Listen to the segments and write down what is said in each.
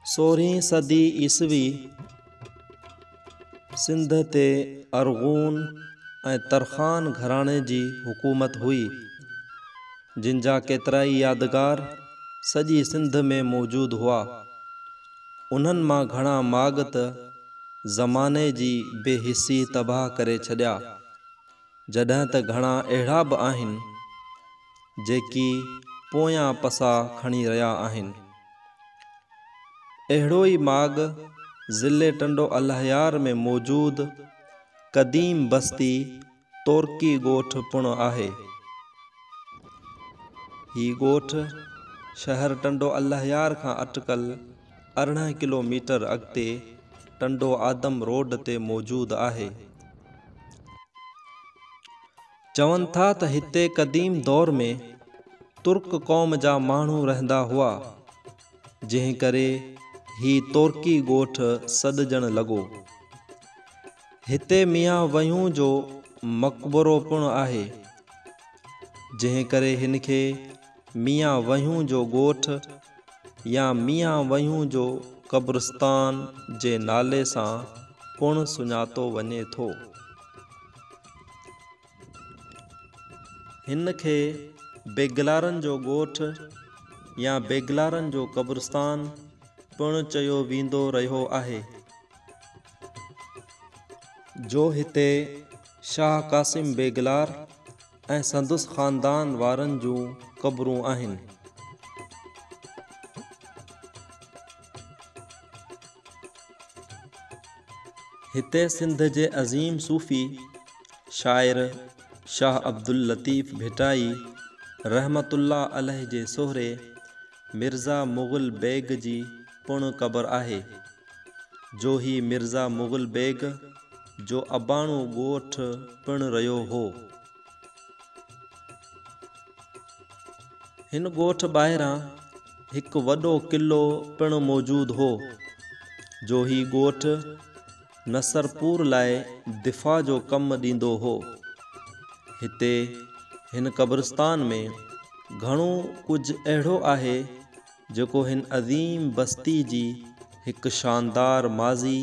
16वीं सदी ईस्वी सिंध ते अरगून ऐं तरखान घराणे जी हुकूमत हुई, जिन जा केतिराई यादगार सॼी सिंध में मौजूद हुआ। उन्हनि मां घणा माॻ त ज़माने जी बेहिसी तबाह करे छॾिया, जॾहिं त घणा अहिड़ा बि आहिनि जेकी पोयां पसा खणी रहिया आहिनि। अहिड़ो ई माॻ ज़िले टंडो अल्हयार में मौजूद क़दीम बस्ती तोरकी ॻोठ पिणु आहे। ही ॻोठ शहर टंडो अल्हयार खां अटकल 18 किलोमीटर अॻिते टंडो आदम रोड ते मौजूद आहे। चवनि था त हिते क़दीम दौर में तुर्क क़ौम जा माण्हू रहंदा हुआ, जंहिं करे ही तोरकी ॻोठ सॾिजण लॻो। हिते मियां वहियूं जो मक़बरो पिणु आहे, जंहिं करे हिन खे मियां वहियूं जो ॻोठ या मियां वहियूं जो क़ब्रिस्तान जे नाले सां पिणु सुञातो वञे थो। हिन खे बेगलारनि जो ॻोठ या बेगलारनि जो क़ब्रिस्तान पिणु चयो वेंदो रहियो आहे, जो हिते शाह कासिम बेगलार ऐं संदसि ख़ानदान वारनि जूं क़बरूं आहिनि। हिते सिंध जे अज़ीम सूफ़ी शाइर शाह अब्दुल लतीफ़ भिटाई रहमतुल्लाह अलैह जे सोहरे मिर्ज़ा मुग़ल बेग जी पिणु क़बर आहे, जो ही मिर्ज़ा मुग़ल बेग जो अबाणो ॻोठ पिणु रहियो हो। हिन ॻोठ ॿाहिरां हिकु वॾो क़िलो पिणु मौजूद हो, जो ही ॻोठ नसरपुर लाइ दिफ़ा जो कमु ॾींदो हो। हिते हिन क़ब्रिस्तान में घणो कुझु अहिड़ो आहे जेको हिन अज़ीम बस्ती जी हिकु शानदार माज़ी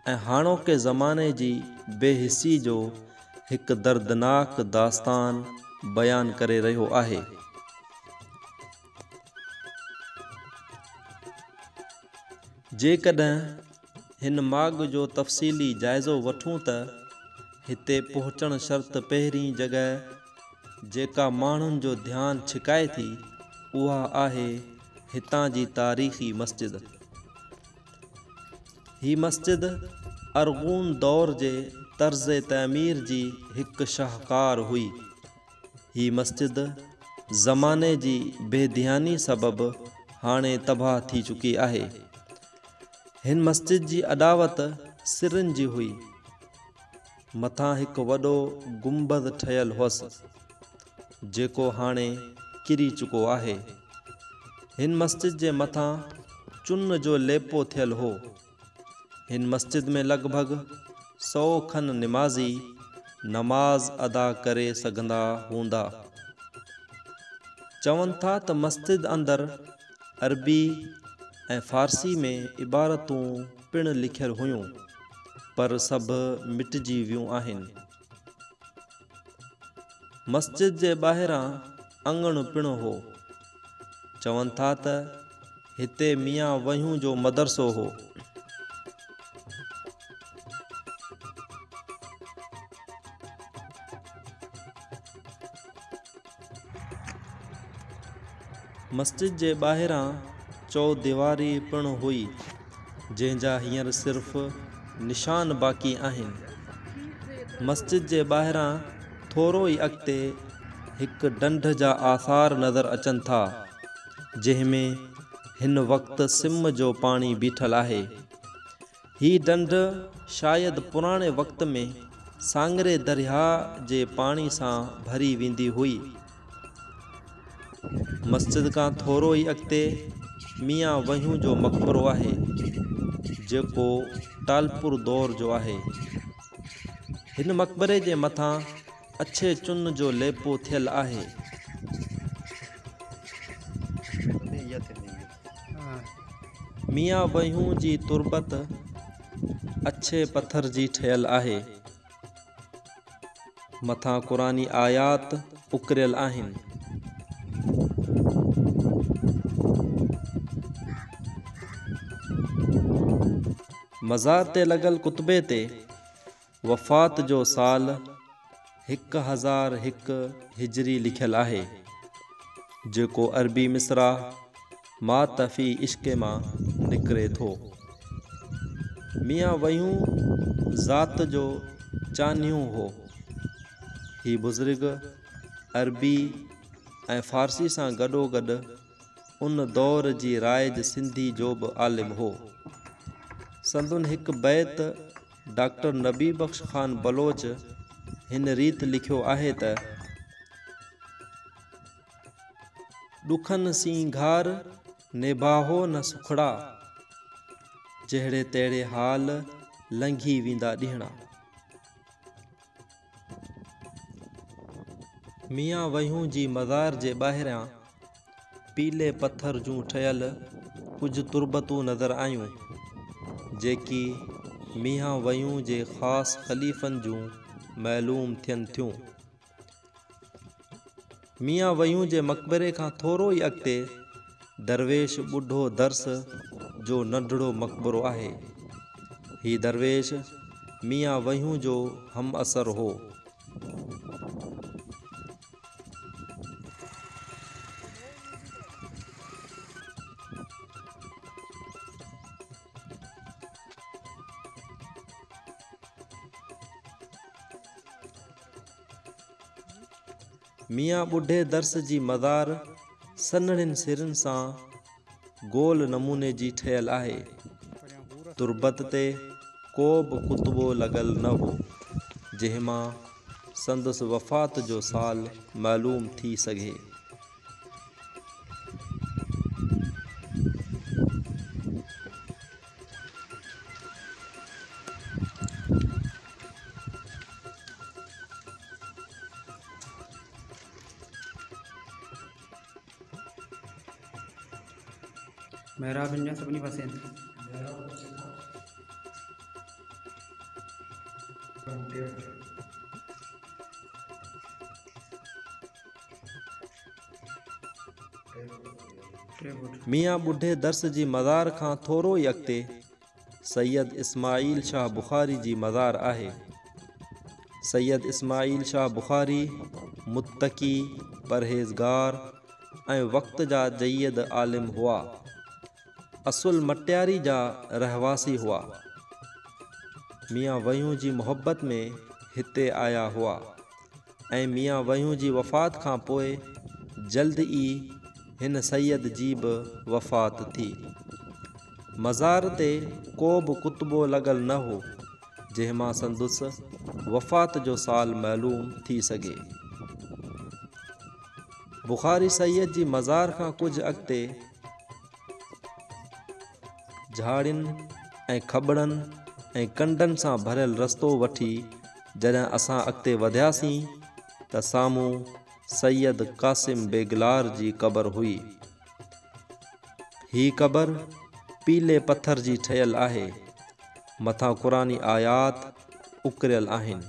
ऐं हाणोके ज़माने जी बेहिसी जो हिकु दर्दनाक दास्तान बयानु करे रहियो आहे। जेकॾहिं हिन माॻ जो तफ़सीली जाइज़ो वठूं त हिते पहुचणु शर्त पहिरीं जॻह जेका माण्हुनि जो ध्यानु छिकाए थी, उहा आहे हितां जी तारीख़ी मस्जिद। ही मस्जिद अरगून दौर जे तर्ज़ तमीर जी हिकु शाहकार हुई। ही मस्जिद ज़माने जी बेध्यानी सबबि हाणे तबाह थी चुकी आहे। हिन मस्जिद जी अॾावत सिरनि जी हुई। मथां हिकु वॾो गुंबद ठहियल हुअसि, जेको हाणे किरी चुको आहे। हिन मस्जिद जे मथां चुन जो लेपो थियल हो। हिन मस्जिद में लॻभॻि 100 खनि निमाज़ी नमाज़ अदा करे सघंदा हूंदा। चवनि था त मस्जिद अंदरि अरबी ऐं फ़ारसी में इबारतूं पिणु लिखियल हुयूं, पर सभु मिटिजी वियूं आहिनि। मस्जिद जे ॿाहिरां अंगण पिणु हो। चवनि था त हिते मियां वहियूं जो मदरसो हो। मस्जिद जे ॿाहिरां चौदीवारी पिणु हुई, जंहिंजा हींअर सिर्फ़ु निशान बाक़ी आहिनि। मस्जिद जे ॿाहिरां थोरो ई अॻिते हिकु ढंढ जा आसार नज़र अचनि था, जंहिंमें हिन वक़्तु सिम जो पाणी बीठल आहे। ही ढंढ शायदि पुराणे वक़्त में सांगरे दरिया जे पाणी सां भरी वेंदी हुई। मस्जिद खां थोरो ई अॻिते मियां वहियूं जो मक़बरो आहे, जेको टालपुर दौर जो आहे। हिन मक़बरे जे मथां अछे चुन जो लेपो थियल आहे। मियां वहियूं जी तुरबत अच्छे पत्थर जी ठहियल आहे। मथां क़ुरानी आयात उकरियल आहिनि। मज़ार ते लॻल कुतबे ते वफ़ात जो साल 1001 हिजरी लिखियल आहे, जेको अरबी मिसरा मा तफ़ी इश्क़े मां निकिरे थो। मियां वहियूं ज़ात जो चानियूं हो। ही बुज़ुर्ग अरबी ऐं फ़ारसी सां गॾोगॾु उन दौर जी राइज सिंधी जो बि आलिम हो। संदुन हिकु बैत डॉक्टर नबी बख्श ख़ान बलोच हिन रीत लिखियो आहे त ॾुखनि सींघार निभाहो न सुखड़ा, जहिड़े तहिड़े हाल लंघी वेंदा ॾींहड़ा। मियां वहियूं जी मज़ार जे ॿाहिरियां पीले पत्थर जूं ठहियल कुझु तुरबतूं नज़र आयूं, जेकी मियां वहियूं जे ख़ासि ख़लीफ़नि जूं मालूम थियनि थियूं। मियां वहियूं जे मक़बरे खां थोरो ई अॻिते दरवेश ॿुढो दर्स जो नंढड़ो मक़बरो आहे। ही दरवेश मियां वहियूं जो हम असर हो। मियां ॿुढे दर्स जी मज़ार सन्हड़ियुनि सिरनि सां गोल नमूने जी ठहियल आहे। तुरबत ते को बि कुतबो लॻल न हो, जंहिं मां संदसि वफ़ात जो साल मालूम थी सघे। महराब जा सभिनी पासे मियां ॿुढे दर्स जी मज़ार खां थोरो ई अॻिते सैयद इस्माइल शाह बुखारी जी मज़ार आहे। सैयद इस्माइल शाह बुखारी मुत्तकी, परहेज़गार ऐं वक़्त जा जय्यद आलिम हुआ। असुल मटियारी जा रहवासी हुआ। मियां वहियूं जी मुहबत में हिते आया हुआ ऐं मियां वहियूं जी वफ़ात खां पोइ जल्द ई हिन सैयद जी बि वफ़ात थी। मज़ार ते को बि कुतबो लॻल न हो, जंहिं मां संदसि वफ़ात जो साल मालूम थी सघे। बुखारी सैयद जी मज़ार खां कुझु अॻिते झाड़ियुनि ऐं खॿड़नि ऐं कंडनि सां भरियल रस्तो वठी जॾहिं असां अॻिते वधियासीं त साम्हूं सैयद क़ासिम बेगलार जी क़बर हुई। ही क़बर पीले पत्थर जी ठहियल आहे। मथां क़ुरानी आयात उकरियल आहिनि।